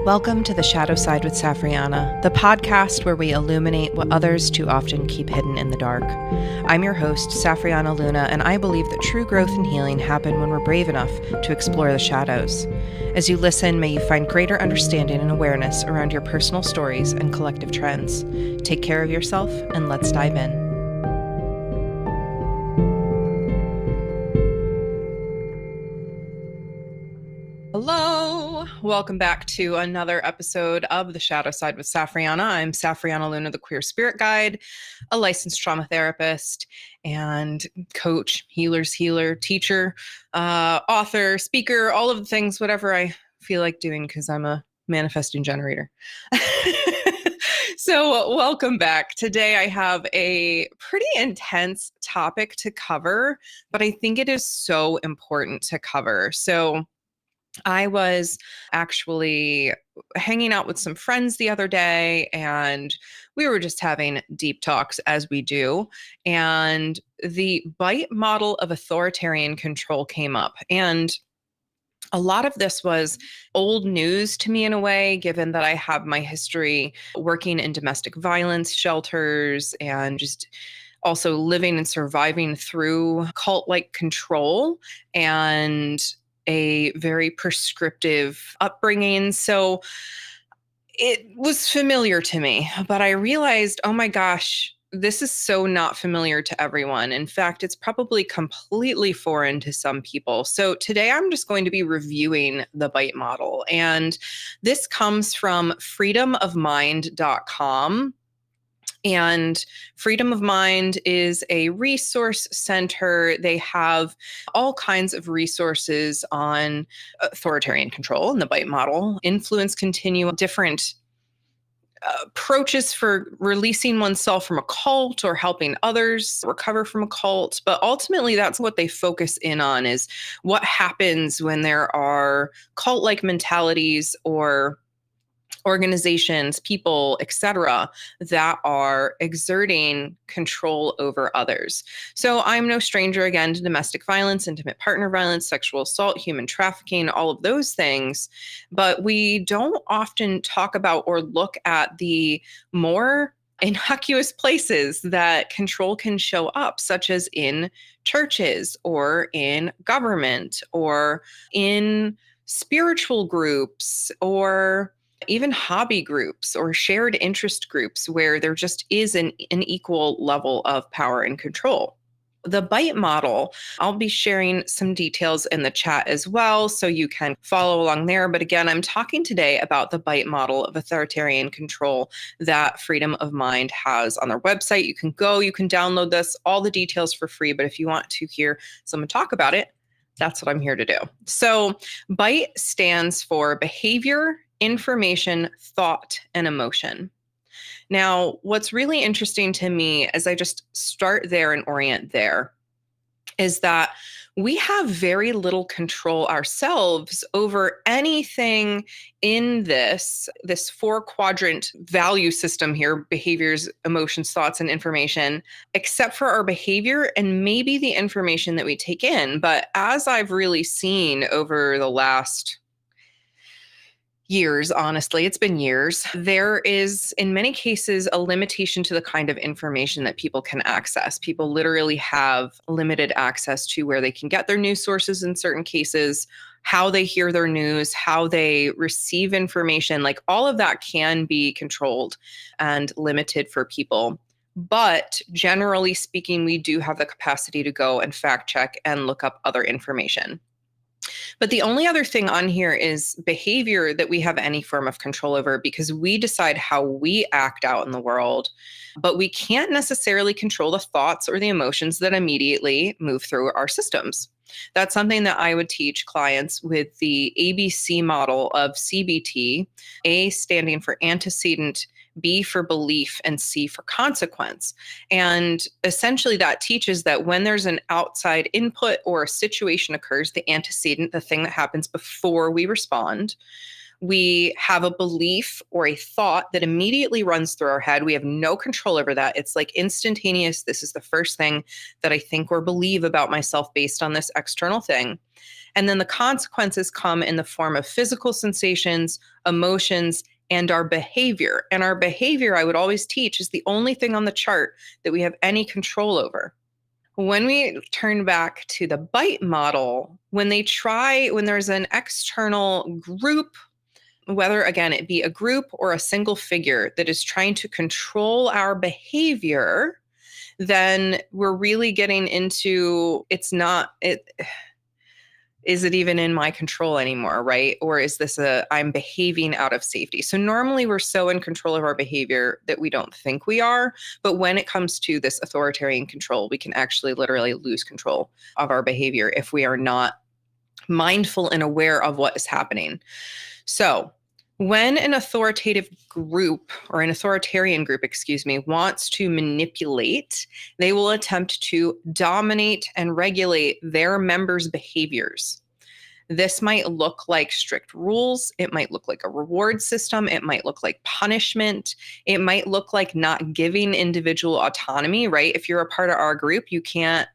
Welcome to The Shadow Side with Safrianna, the podcast where we illuminate what others too often keep hidden in the dark. I'm your host, Safrianna Luna, and I believe that true growth and healing happen when we're brave enough to explore the shadows. As you listen, may you find greater understanding and awareness around your personal stories and collective trends. Take care of yourself, and let's dive in. Hello, welcome back to another episode of The Shadow Side with Safrianna. I'm Safrianna Luna, the queer spirit guide, a licensed trauma therapist and coach, healer's healer, teacher, author, speaker, all of the things, whatever I feel like doing because I'm a manifesting generator. So welcome back. Today I have a pretty intense topic to cover, but I think it is so important to cover. So I was actually hanging out with some friends the other day, and we were just having deep talks as we do. And the bite model of authoritarian control came up. And a lot of this was old news to me in a way, given that I have my history working in domestic violence shelters and just also living and surviving through cult-like control and a very prescriptive upbringing. So it was familiar to me, but I realized, oh my gosh, this is so not familiar to everyone. In fact, it's probably completely foreign to some people. So today I'm just going to be reviewing the bite model. And this comes from freedomofmind.com. And Freedom of Mind is a resource center. They have all kinds of resources on authoritarian control and the bite model, influence continuum, different approaches for releasing oneself from a cult or helping others recover from a cult. But ultimately, that's what they focus in on, is what happens when there are cult-like mentalities or organizations, people, etc., that are exerting control over others. So I'm no stranger, again, to domestic violence, intimate partner violence, sexual assault, human trafficking, all of those things. But we don't often talk about or look at the more innocuous places that control can show up, such as in churches or in government or in spiritual groups or even hobby groups or shared interest groups where there just is an equal level of power and control. The bite model, I'll be sharing some details in the chat as well, so you can follow along there. But again, I'm talking today about the bite model of authoritarian control that Freedom of Mind has on their website. You can download this, all the details for free. But if you want to hear someone talk about it, that's what I'm here to do. So BITE stands for behavior, information, thought, and emotion. Now, what's really interesting to me as I just start there and orient there is that we have very little control ourselves over anything in this 4-quadrant value system here: behaviors, emotions, thoughts, and information, except for our behavior and maybe the information that we take in. But as I've really seen over the last years, honestly, it's been years, there is in many cases a limitation to the kind of information that people can access. People literally have limited access to where they can get their news sources in certain cases, how they hear their news, how they receive information. Like, all of that can be controlled and limited for people. But generally speaking, we do have the capacity to go and fact check and look up other information. But the only other thing on here is behavior that we have any form of control over, because we decide how we act out in the world, but we can't necessarily control the thoughts or the emotions that immediately move through our systems. That's something that I would teach clients with the ABC model of CBT, A standing for antecedent, B for belief, and C for consequence. And essentially that teaches that when there's an outside input or a situation occurs, the antecedent, the thing that happens before we respond, we have a belief or a thought that immediately runs through our head. We have no control over that. It's like instantaneous. This is the first thing that I think or believe about myself based on this external thing. And then the consequences come in the form of physical sensations, emotions, and our behavior. And our behavior, I would always teach, is the only thing on the chart that we have any control over. When we turn back to the bite model, when there's an external group, whether again it be a group or a single figure that is trying to control our behavior, then we're really getting into is it even in my control anymore, right? Or is this I'm behaving out of safety? So normally we're so in control of our behavior that we don't think we are. But when it comes to this authoritarian control, we can actually literally lose control of our behavior if we are not mindful and aware of what is happening. So when an authoritative group or an authoritarian group, wants to manipulate, they will attempt to dominate and regulate their members' behaviors. This might look like strict rules. It might look like a reward system. It might look like punishment. It might look like not giving individual autonomy, right? If you're a part of our group, you can't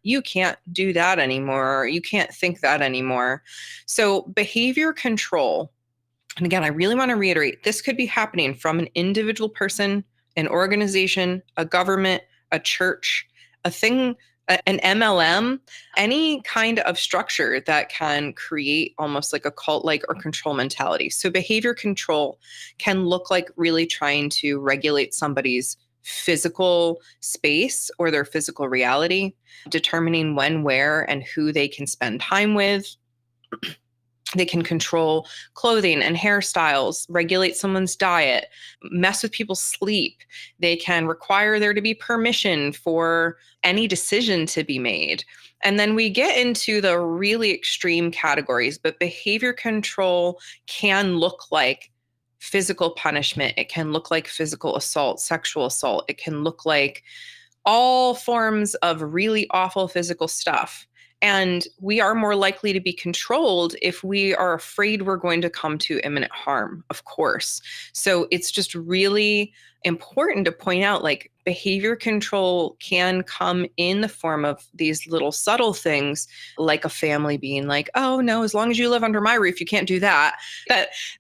do that anymore. You can't think that anymore. So behavior control, and again, I really want to reiterate, this could be happening from an individual person, an organization, a government, a church, an MLM, any kind of structure that can create almost like a cult-like or control mentality. So behavior control can look like really trying to regulate somebody's physical space or their physical reality, determining when, where, and who they can spend time with. They can control clothing and hairstyles, regulate someone's diet, mess with people's sleep. They can require there to be permission for any decision to be made. And then we get into the really extreme categories, but behavior control can look like physical punishment. It can look like physical assault, sexual assault. It can look like all forms of really awful physical stuff. And we are more likely to be controlled if we are afraid we're going to come to imminent harm, of course. So it's just really important to point out, like, behavior control can come in the form of these little subtle things, like a family being like, oh no, as long as you live under my roof, you can't do that.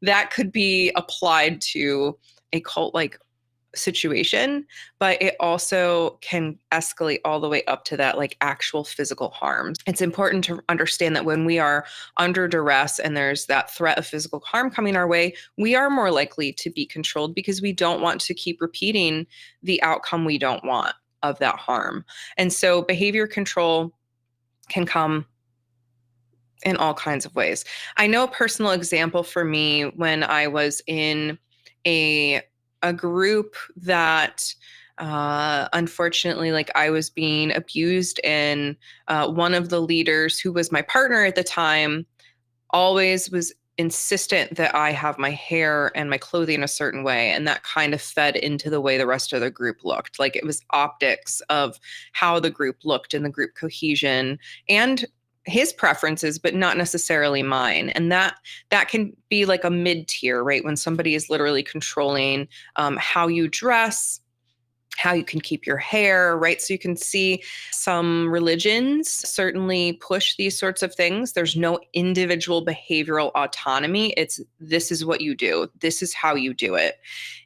That could be applied to a cult-like situation, but it also can escalate all the way up to that, like, actual physical harm. It's important to understand that when we are under duress and there's that threat of physical harm coming our way, we are more likely to be controlled because we don't want to keep repeating the outcome we don't want of that harm. And so behavior control can come in all kinds of ways. I know a personal example for me when I was in a group that unfortunately, like, I was being abused, and one of the leaders, who was my partner at the time, always was insistent that I have my hair and my clothing a certain way. And that kind of fed into the way the rest of the group looked. Like, it was optics of how the group looked and the group cohesion and his preferences, but not necessarily mine. And that can be like a mid-tier, right? When somebody is literally controlling how you dress, how you can keep your hair, right? So you can see some religions certainly push these sorts of things. There's no individual behavioral autonomy. This is what you do. This is how you do it.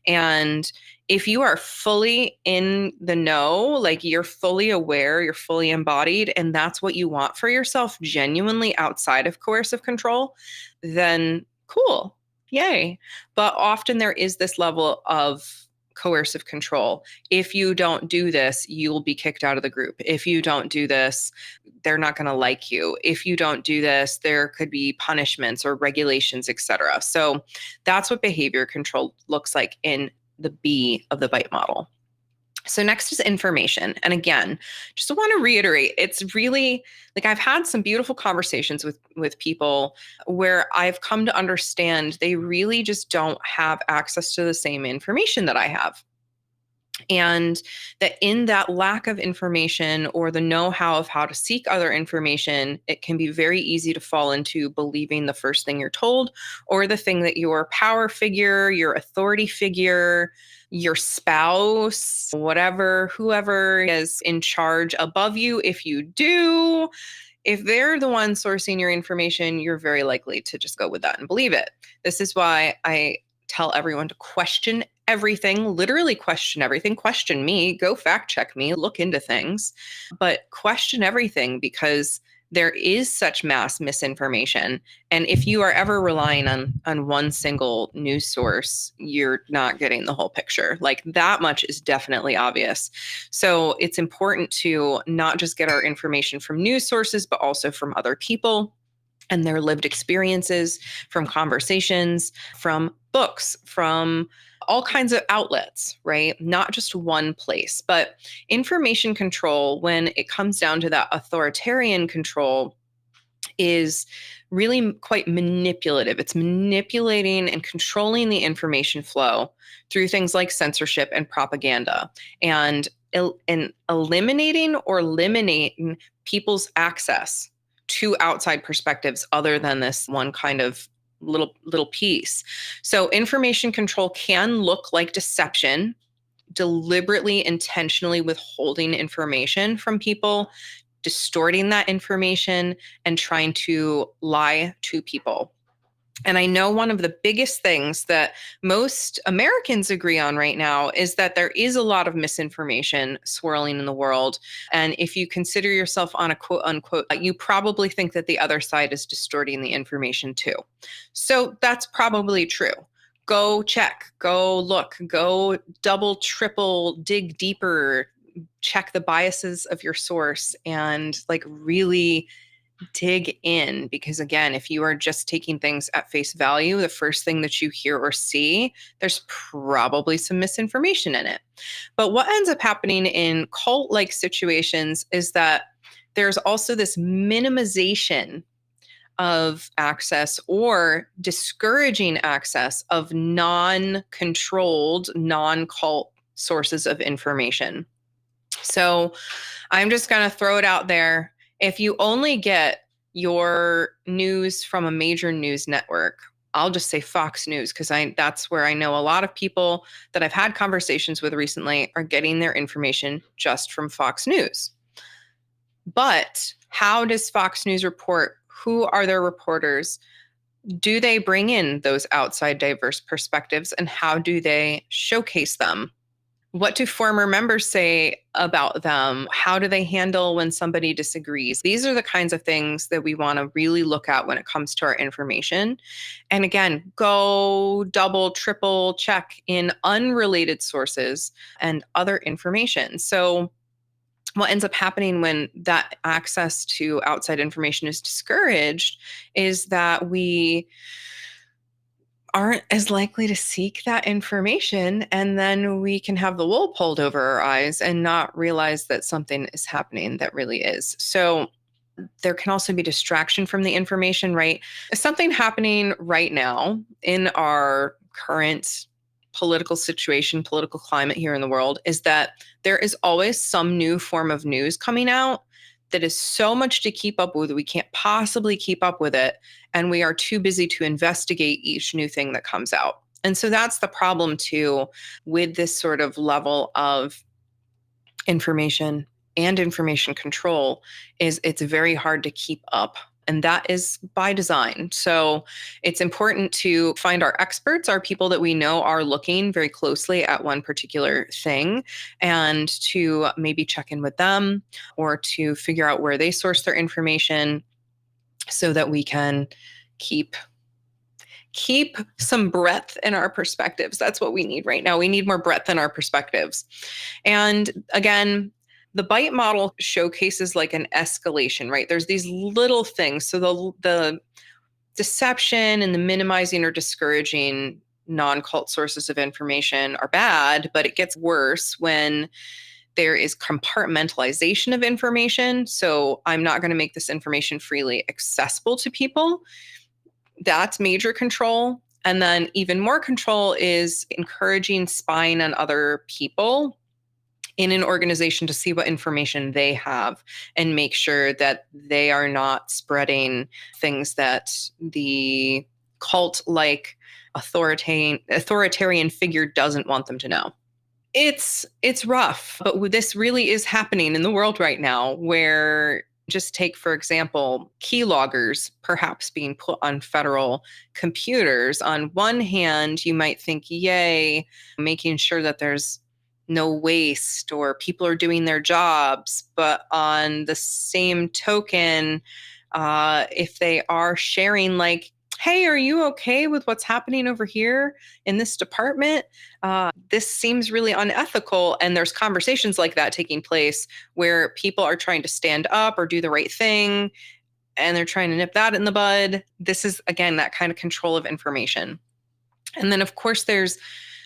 And if you are fully in the know, like, you're fully aware, you're fully embodied, and that's what you want for yourself genuinely outside of coercive control, then cool, yay. But often there is this level of coercive control. If you don't do this, you'll be kicked out of the group. If you don't do this, they're not going to like you. If you don't do this, there could be punishments or regulations, etc. So that's what behavior control looks like in the B of the bite model. So next is information. And again, just want to reiterate, it's really, like, I've had some beautiful conversations with people where I've come to understand they really just don't have access to the same information that I have. And that in that lack of information or the know-how of how to seek other information, it can be very easy to fall into believing the first thing you're told, or the thing that your power figure, your authority figure, your spouse, whoever is in charge above you, if you do, if they're the one sourcing your information, you're very likely to just go with that and believe it. This is why I tell everyone to question everything, literally question everything. Question me, go fact check me, look into things, but question everything, because there is such mass misinformation. And if you are ever relying on one single news source, you're not getting the whole picture. Like, that much is definitely obvious. So it's important to not just get our information from news sources, but also from other people and their lived experiences, from conversations, from books, from all kinds of outlets, right? Not just one place. But information control, when it comes down to that authoritarian control, is really quite manipulative. It's manipulating and controlling the information flow through things like censorship and propaganda, and eliminating or eliminating people's access to outside perspectives other than this one kind of little piece. So information control can look like deception, deliberately, intentionally withholding information from people, distorting that information, and trying to lie to people. And I know one of the biggest things that most Americans agree on right now is that there is a lot of misinformation swirling in the world. And if you consider yourself on a quote unquote, you probably think that the other side is distorting the information too. So that's probably true. Go check, go look, go double, triple, dig deeper, check the biases of your source, and like really dig in. Because again, if you are just taking things at face value, the first thing that you hear or see, there's probably some misinformation in it. But what ends up happening in cult-like situations is that there's also this minimization of access or discouraging access of non-controlled, non-cult sources of information. So I'm just going to throw it out there. If you only get your news from a major news network, I'll just say Fox News, because that's where I know a lot of people that I've had conversations with recently are getting their information just from Fox News. But how does Fox News report? Who are their reporters? Do they bring in those outside diverse perspectives, and how do they showcase them? What do former members say about them? How do they handle when somebody disagrees? These are the kinds of things that we want to really look at when it comes to our information. And again, go double, triple check in unrelated sources and other information. So what ends up happening when that access to outside information is discouraged is that we aren't as likely to seek that information, and then we can have the wool pulled over our eyes and not realize that something is happening that really is. So there can also be distraction from the information, right? Something happening right now in our current political situation, political climate here in the world, is that there is always some new form of news coming out that is so much to keep up with, we can't possibly keep up with it. And we are too busy to investigate each new thing that comes out. And so that's the problem too, with this sort of level of information and information control, is it's very hard to keep up. And that is by design. So it's important to find our experts, our people that we know are looking very closely at one particular thing, and to maybe check in with them or to figure out where they source their information so that we can keep some breadth in our perspectives. That's what we need right now. We need more breadth in our perspectives. And again, the bite model showcases like an escalation, right? There's these little things. So the deception and the minimizing or discouraging non-cult sources of information are bad, but it gets worse when there is compartmentalization of information. So I'm not going to make this information freely accessible to people. That's major control. And then even more control is encouraging spying on other people in an organization to see what information they have and make sure that they are not spreading things that the cult-like authoritarian figure doesn't want them to know. It's rough, but this really is happening in the world right now, where Just take, for example, keyloggers perhaps being put on federal computers. On one hand, you might think, yay, making sure that there's no waste or people are doing their jobs. But on the same token, if they are sharing, like, hey, are you okay with what's happening over here in this department? This seems really unethical. And there's conversations like that taking place where people are trying to stand up or do the right thing, and they're trying to nip that in the bud. This is, again, that kind of control of information. And then, of course, there's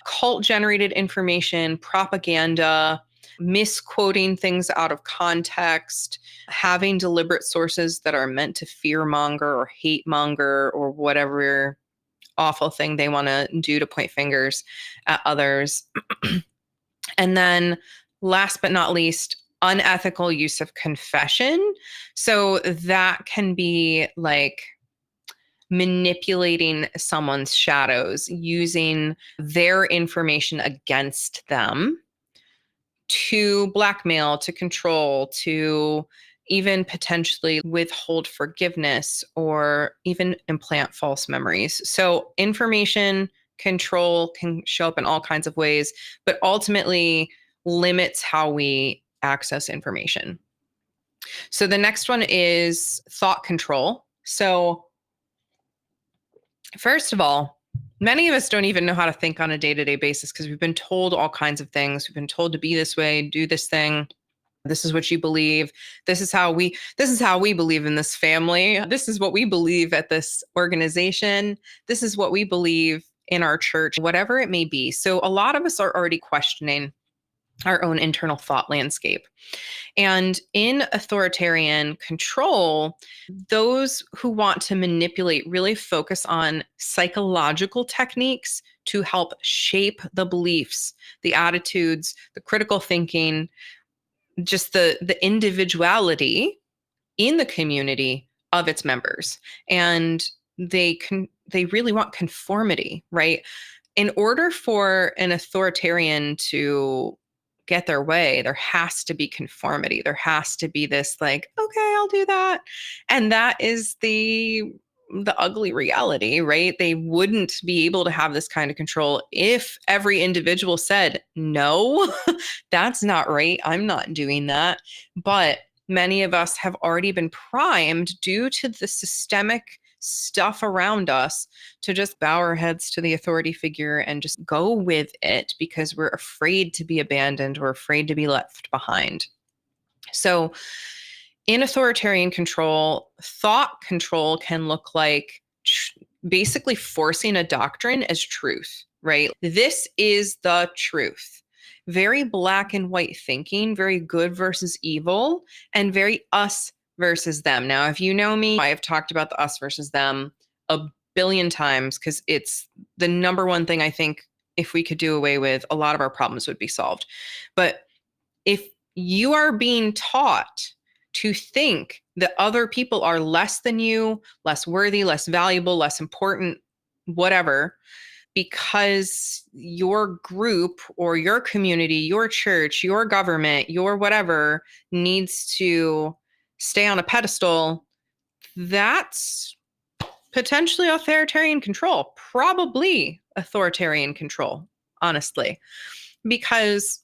cult-generated information, propaganda, misquoting things out of context, having deliberate sources that are meant to fearmonger or hate monger or whatever awful thing they want to do to point fingers at others. And then, last but not least, unethical use of confession. So that can be like manipulating someone's shadows, using their information against them to blackmail, to control, to even potentially withhold forgiveness or even implant false memories. So information control can show up in all kinds of ways, but ultimately limits how we access information. So the next one is thought control. So first of all, many of us don't even know how to think on a day-to-day basis because we've been told all kinds of things. We've been told to be this way, do this thing. This is what you believe. This is how we believe in this family. This is what we believe at this organization. This is what we believe in our church, whatever it may be. So a lot of us are already questioning our own internal thought landscape. And in authoritarian control, those who want to manipulate really focus on psychological techniques to help shape the beliefs, the attitudes, the critical thinking, just the individuality in the community of its members. And they really want conformity, right? In order for an authoritarian to get their way, there has to be conformity. There has to be this, like, okay, I'll do that. And that is the ugly reality, right? They wouldn't be able to have this kind of control if every individual said, no, that's not right. I'm not doing that. But many of us have already been primed due to the systemic stuff around us to just bow our heads to the authority figure and just go with it because we're afraid to be abandoned. We're afraid to be left behind. So in authoritarian control, thought control can look like basically forcing a doctrine as truth, right? This is the truth. Very black and white thinking, very good versus evil, and very us versus them. Now, if you know me, I have talked about the us versus them a billion times because it's the number one thing I think if we could do away with, a lot of our problems would be solved. But if you are being taught to think that other people are less than you, less worthy, less valuable, less important, whatever, because your group or your community, your church, your government, your whatever needs to stay on a pedestal, that's potentially authoritarian control, probably authoritarian control, honestly, because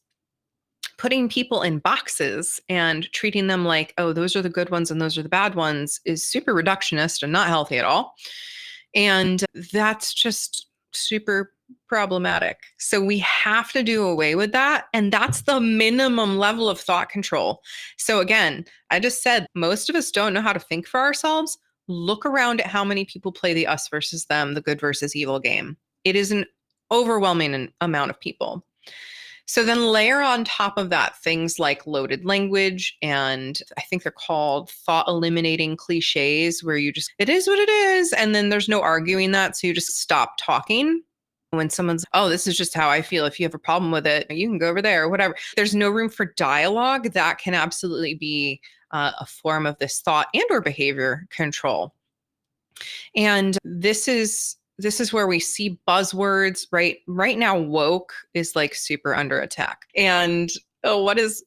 putting people in boxes and treating them like, oh, those are the good ones and those are the bad ones is super reductionist and not healthy at all. And that's just super problematic. So we have to do away with that. And that's the minimum level of thought control. So again, I just said most of us don't know how to think for ourselves. Look around at how many people play the us versus them, the good versus evil game. It is an overwhelming amount of people. So then layer on top of that things like loaded language, and I think they're called thought eliminating cliches, where you just, it is what it is. And then there's no arguing that. So you just stop talking. When someone's, oh, this is just how I feel. If you have a problem with it, you can go over there or whatever. There's no room for dialogue. That can absolutely be a form of this thought and or behavior control. And this is where we see buzzwords, right? Right now, woke is like super under attack. And what is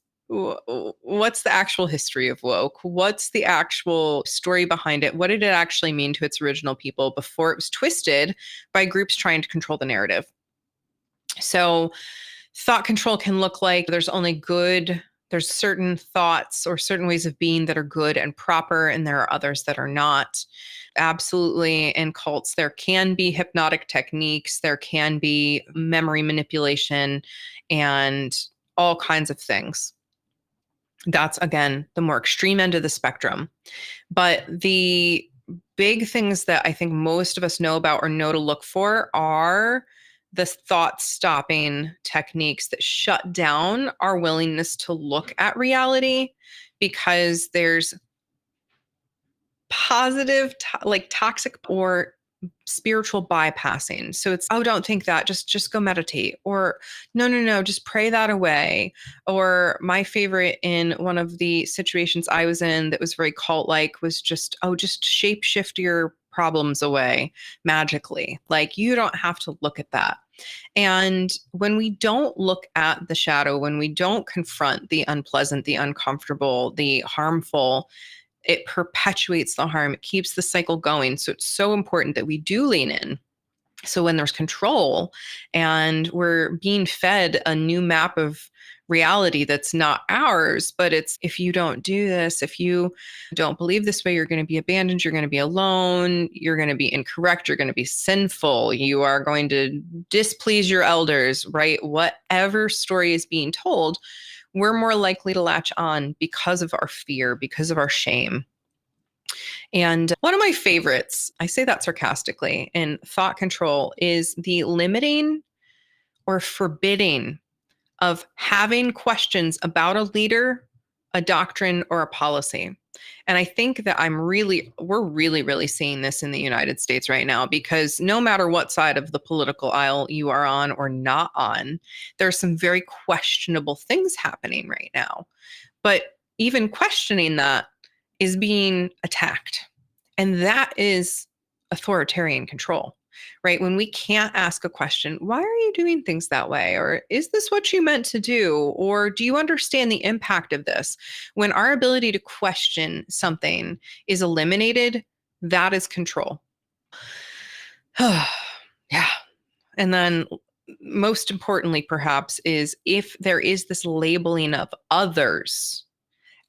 what's the actual history of woke? What's the actual story behind it? What did it actually mean to its original people before it was twisted by groups trying to control the narrative? So, thought control can look like there's certain thoughts or certain ways of being that are good and proper, and there are others that are not. Absolutely, in cults, there can be hypnotic techniques, there can be memory manipulation, and all kinds of things. That's, again, the more extreme end of the spectrum. But the big things that I think most of us know about or know to look for are the thought stopping techniques that shut down our willingness to look at reality, because there's positive, like toxic or spiritual bypassing. So it's, oh, don't think that, just go meditate, or no, just pray that away. Or my favorite in one of the situations I was in that was very cult like was just, oh, just shape shift your problems away magically. Like, you don't have to look at that. And when we don't look at the shadow, when we don't confront the unpleasant, the uncomfortable, the harmful, it perpetuates the harm. It keeps the cycle going. So it's so important that we do lean in. So when there's control and we're being fed a new map of reality that's not ours, but it's, if you don't do this, if you don't believe this way, you're going to be abandoned, you're going to be alone, you're going to be incorrect, you're going to be sinful, you are going to displease your elders, right? Whatever story is being told, we're more likely to latch on because of our fear, because of our shame. And one of my favorites, I say that sarcastically, in thought control is the limiting or forbidding of having questions about a leader, a doctrine, or a policy. And I think that we're really seeing this in the United States right now, because no matter what side of the political aisle you are on or not on, there's some very questionable things happening right now. But even questioning that is being attacked. And that is authoritarian control, right? When we can't ask a question, why are you doing things that way? Or is this what you meant to do? Or do you understand the impact of this? When our ability to question something is eliminated, that is control. Yeah. And then, most importantly, perhaps, is if there is this labeling of others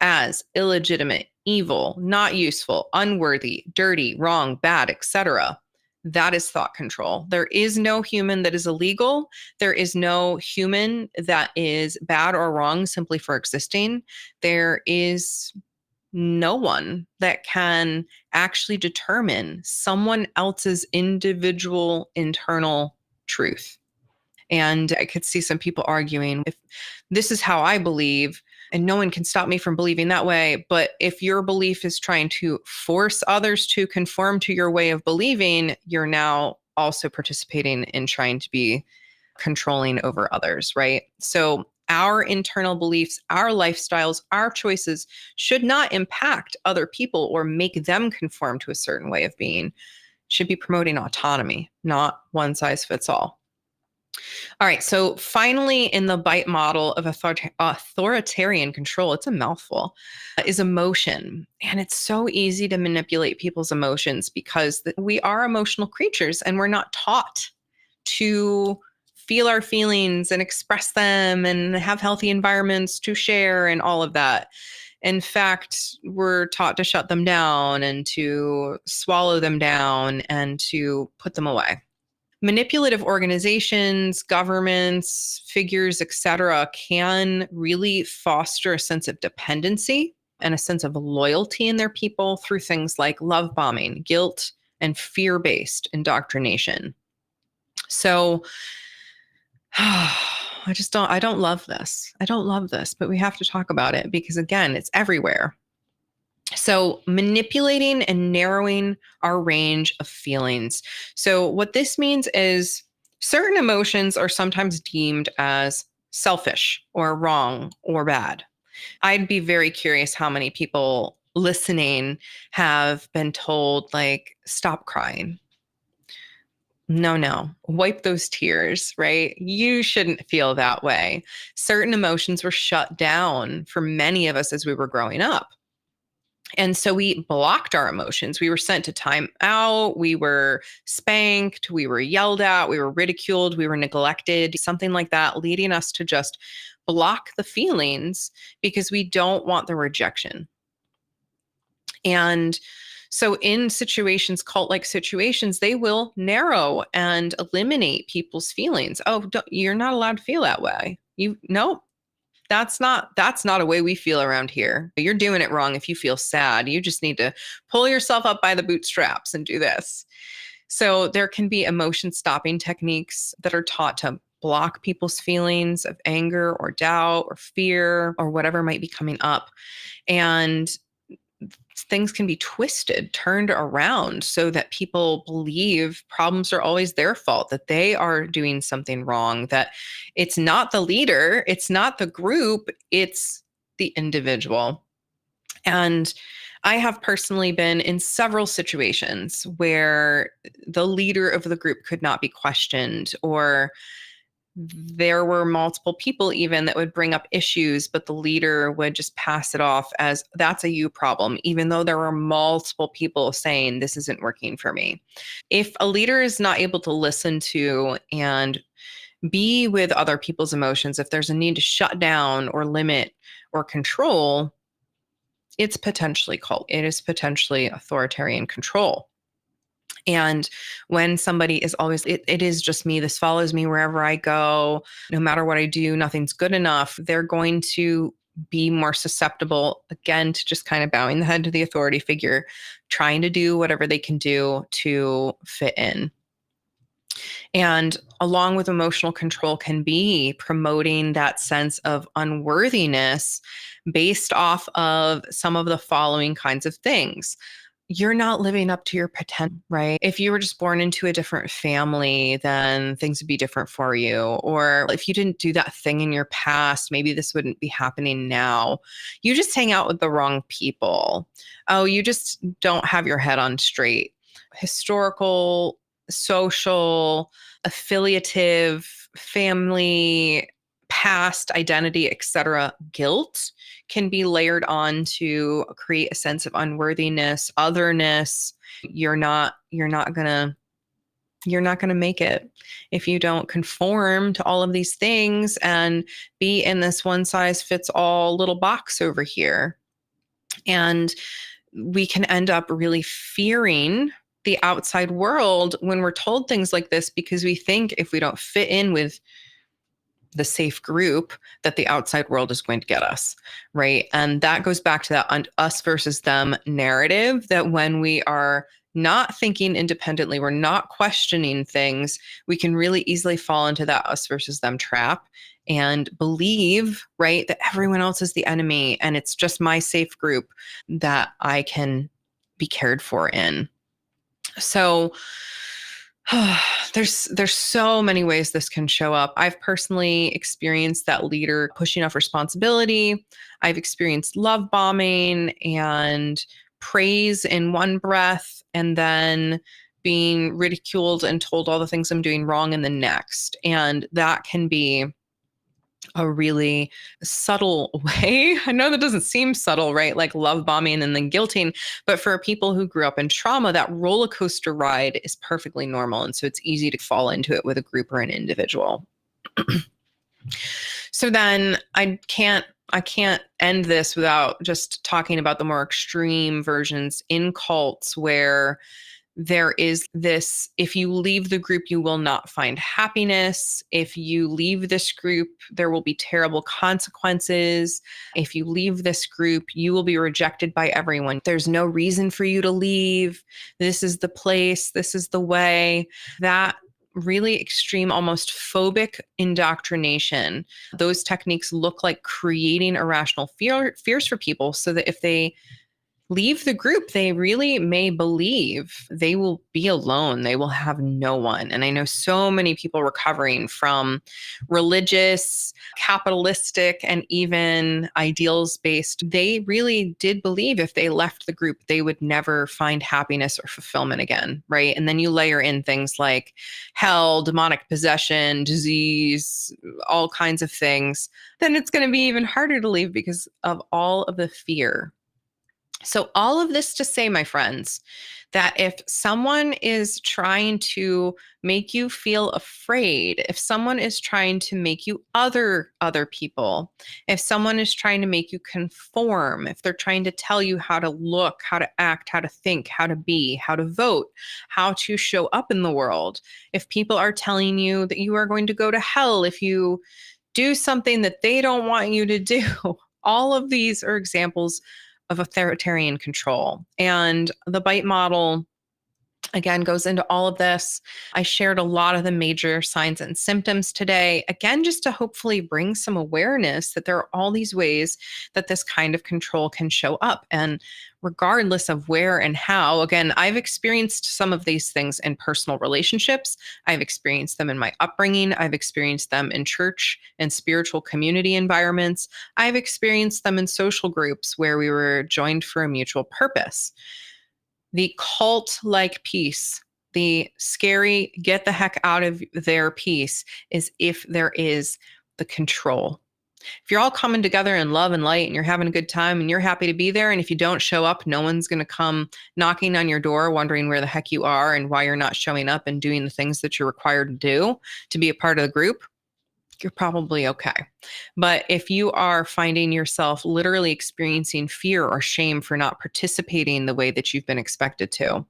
as illegitimate, evil, not useful, unworthy, dirty, wrong, bad, etc. That is thought control. There is no human that is illegal. There is no human that is bad or wrong simply for existing. There is no one that can actually determine someone else's individual internal truth. And I could see some people arguing, if this is how I believe, and no one can stop me from believing that way. But if your belief is trying to force others to conform to your way of believing, you're now also participating in trying to be controlling over others, right? So our internal beliefs, our lifestyles, our choices should not impact other people or make them conform to a certain way of being. Should be promoting autonomy, not one size fits all. All right. So finally, in the bite model of authoritarian control, it's a mouthful, is emotion. And it's so easy to manipulate people's emotions because we are emotional creatures and we're not taught to feel our feelings and express them and have healthy environments to share and all of that. In fact, we're taught to shut them down and to swallow them down and to put them away. Manipulative organizations, governments, figures, etc., can really foster a sense of dependency and a sense of loyalty in their people through things like love bombing, guilt, and fear-based indoctrination. So I don't love this. I don't love this, but we have to talk about it because, again, it's everywhere. So manipulating and narrowing our range of feelings. So what this means is certain emotions are sometimes deemed as selfish or wrong or bad. I'd be very curious how many people listening have been told, like, stop crying. No. Wipe those tears, right? You shouldn't feel that way. Certain emotions were shut down for many of us as we were growing up. And so we blocked our emotions. We were sent to time out. We were spanked. We were yelled at. We were ridiculed. We were neglected, something like that, leading us to just block the feelings because we don't want the rejection. And so, in situations, cult like situations, they will narrow and eliminate people's feelings. Oh, you're not allowed to feel that way. No, that's not a way we feel around here. You're doing it wrong if you feel sad. You just need to pull yourself up by the bootstraps and do this. So there can be emotion stopping techniques that are taught to block people's feelings of anger or doubt or fear or whatever might be coming up. And things can be twisted, turned around so that people believe problems are always their fault, that they are doing something wrong, that it's not the leader, it's not the group, it's the individual. And I have personally been in several situations where the leader of the group could not be questioned, or there were multiple people even that would bring up issues, but the leader would just pass it off as that's a you problem, even though there were multiple people saying this isn't working for me. If a leader is not able to listen to and be with other people's emotions, if there's a need to shut down or limit or control, it's potentially cult. It is potentially authoritarian control. And when somebody is always, it is just me, this follows me wherever I go, no matter what I do, nothing's good enough, they're going to be more susceptible, again, to just kind of bowing the head to the authority figure, trying to do whatever they can do to fit in. And along with emotional control can be promoting that sense of unworthiness based off of some of the following kinds of things. You're not living up to your potential, right? If you were just born into a different family, then things would be different for you. Or if you didn't do that thing in your past, maybe this wouldn't be happening now. You just hang out with the wrong people. Oh, you just don't have your head on straight. Historical, social, affiliative, family, past identity, etc. guilt can be layered on to create a sense of unworthiness, otherness. You're not going to make it if you don't conform to all of these things and be in this one size fits all little box over here. And we can end up really fearing the outside world when we're told things like this, because we think if we don't fit in with the safe group, that the outside world is going to get us, right? And that goes back to that us versus them narrative, that when we are not thinking independently, we're not questioning things, we can really easily fall into that us versus them trap and believe, right, that everyone else is the enemy and it's just my safe group that I can be cared for in. So there's so many ways this can show up. I've personally experienced that leader pushing off responsibility. I've experienced love bombing and praise in one breath, and then being ridiculed and told all the things I'm doing wrong in the next. And that can be a really subtle way. I know that doesn't seem subtle, right? Like love bombing and then guilting. But for people who grew up in trauma, that roller coaster ride is perfectly normal. And so it's easy to fall into it with a group or an individual. So then I can't end this without just talking about the more extreme versions in cults, where there is this: if you leave the group, you will not find happiness. If you leave this group, there will be terrible consequences. If you leave this group, you will be rejected by everyone. There's no reason for you to leave. This is the place. This is the way. That really extreme, almost phobic indoctrination. Those techniques look like creating irrational fears for people, so that if they leave the group, they really may believe they will be alone. They will have no one. And I know so many people recovering from religious, capitalistic, and even ideals based. They really did believe if they left the group, they would never find happiness or fulfillment again. Right. And then you layer in things like hell, demonic possession, disease, all kinds of things. Then it's going to be even harder to leave because of all of the fear. So, all of this to say, my friends, that if someone is trying to make you feel afraid, if someone is trying to make you other people, if someone is trying to make you conform, if they're trying to tell you how to look, how to act, how to think, how to be, how to vote, how to show up in the world, if people are telling you that you are going to go to hell if you do something that they don't want you to do, all of these are examples of authoritarian control. And the bite model, again, goes into all of this. I shared a lot of the major signs and symptoms today, again, just to hopefully bring some awareness that there are all these ways that this kind of control can show up. And regardless of where and how, again, I've experienced some of these things in personal relationships. I've experienced them in my upbringing. I've experienced them in church and spiritual community environments. I've experienced them in social groups where we were joined for a mutual purpose. The cult-like piece, the scary, get the heck out of their piece, is if there is the control. If you're all coming together in love and light and you're having a good time and you're happy to be there, and if you don't show up, no one's going to come knocking on your door wondering where the heck you are and why you're not showing up and doing the things that you're required to do to be a part of the group, you're probably okay. But if you are finding yourself literally experiencing fear or shame for not participating the way that you've been expected to,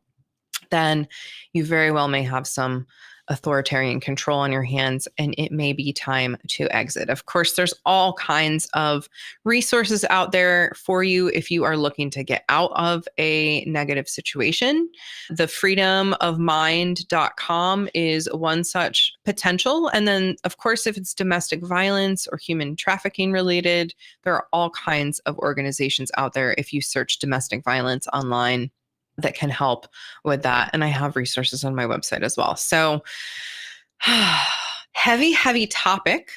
then you very well may have some authoritarian control on your hands, and it may be time to exit. Of course, there's all kinds of resources out there for you if you are looking to get out of a negative situation. The freedomofmind.com is one such potential. And then, of course, if it's domestic violence or human trafficking related, there are all kinds of organizations out there if you search domestic violence online that can help with that. And I have resources on my website as well. So heavy topic.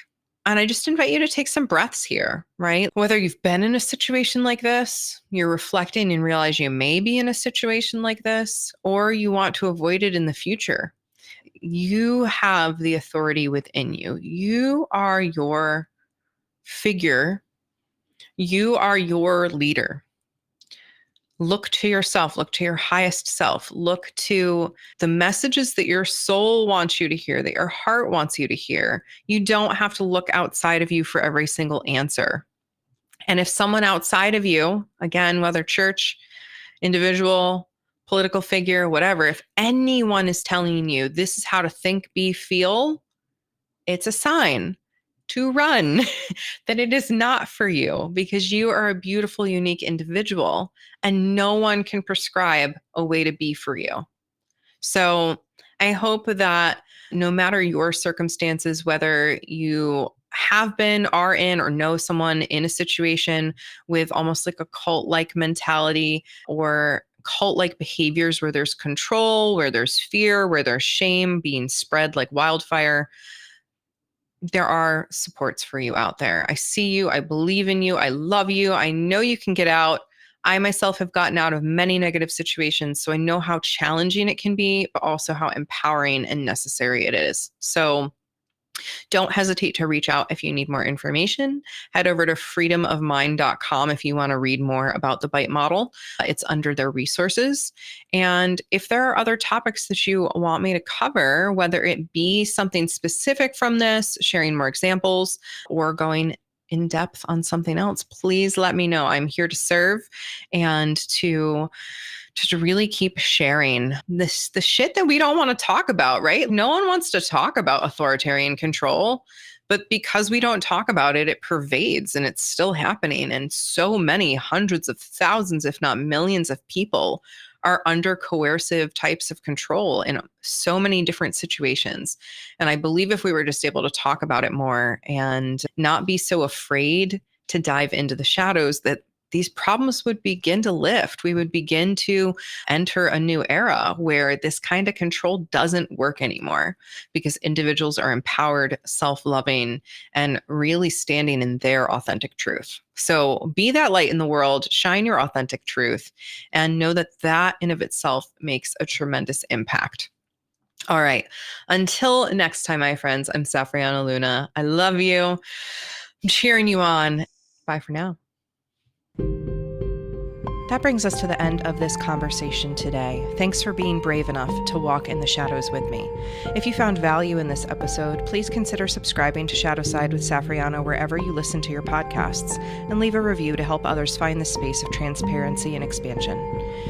And I just invite you to take some breaths here, right? Whether you've been in a situation like this, you're reflecting and realize you may be in a situation like this, or you want to avoid it in the future. You have the authority within you. You are your figure. You are your leader. Look to yourself, look to your highest self, look to the messages that your soul wants you to hear, that your heart wants you to hear. You don't have to look outside of you for every single answer. And if someone outside of you, again, whether church, individual, political figure, whatever, if anyone is telling you this is how to think, be, feel, it's a sign to run, that it is not for you, because you are a beautiful, unique individual and no one can prescribe a way to be for you. So I hope that no matter your circumstances, whether you have been, are in, or know someone in a situation with almost like a cult-like mentality or cult-like behaviors where there's control, where there's fear, where there's shame being spread like wildfire, there are supports for you out there. I see you. I believe in you. I love you. I know you can get out. I myself have gotten out of many negative situations, so I know how challenging it can be, but also how empowering and necessary it is. So don't hesitate to reach out if you need more information. Head over to freedomofmind.com if you want to read more about the bite model. It's under their resources. And if there are other topics that you want me to cover, whether it be something specific from this, sharing more examples, or going in depth on something else, please let me know. I'm here to serve and to just really keep sharing the shit that we don't want to talk about, right? No one wants to talk about authoritarian control, but because we don't talk about it, it pervades and it's still happening. And so many hundreds of thousands, if not millions of people are under coercive types of control in so many different situations. And I believe if we were just able to talk about it more and not be so afraid to dive into the shadows, that these problems would begin to lift. We would begin to enter a new era where this kind of control doesn't work anymore because individuals are empowered, self-loving, and really standing in their authentic truth. So be that light in the world, shine your authentic truth, and know that that in of itself makes a tremendous impact. All right. Until next time, my friends, I'm Safrianna Luna. I love you. I'm cheering you on. Bye for now. That brings us to the end of this conversation today. Thanks for being brave enough to walk in the shadows with me. If you found value in this episode, please consider subscribing to Shadowside with Safrianna wherever you listen to your podcasts, and leave a review to help others find this space of transparency and expansion.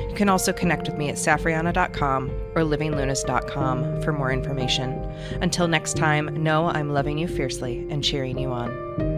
You can also connect with me at safrianna.com or livinglunas.com for more information. Until next time, know I'm loving you fiercely and cheering you on.